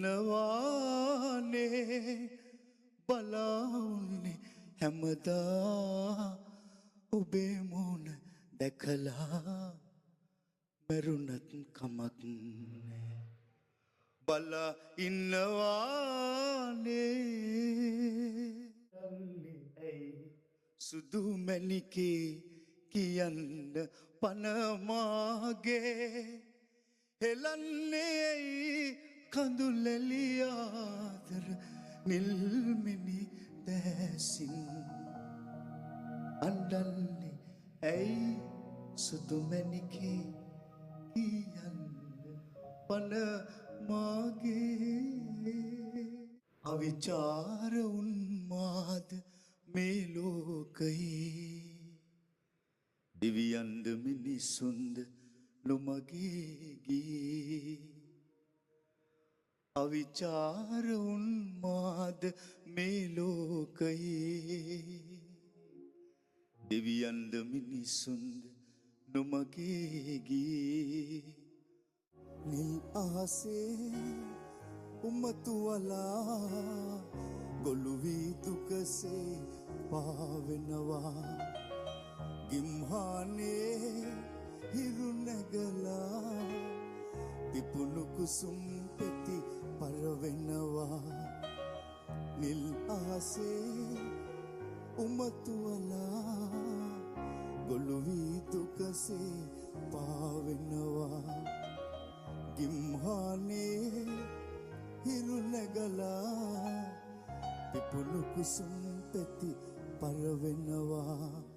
ඉන්නවානේ බලාඋන්නේ හැමදා ඔබේ මූණ දැකලා මරුණත් කමක් නෑ බලා ඉන්නවානේ සුදු මැණිකේ කියන්න පනමාගේ හෙලන්නේ කඳුලැලියාදර නිල්මිනි දැසින් අඬන්නේ ඇයි සුදු මැණිකේ කියන්න පනමාගේ අවිචාර උන්මාද මේ ලෝකයේ දිව්‍යන්ද මිනිසුන්ද නොමගේ ගියේ අවිචාර උන්මාද මේ ලෝකයේ දිව්‍යන්ද මිනිසුන්ද නොමගේ ගියේ නිල් අහසේ උමතුවලා ගොළු වී දුකසේ පාවෙනවා ගිම්හානේ හිරු නැගලා පිපුණු කුසුම් පෙති පරවෙනවා නිල් අහසේ උමතුවලා ගොළු වී දුකසේ පාවෙනවා ගිම්හානේ හිරු නැගලා පිපුණු කුසුම් පෙති පරවෙනවා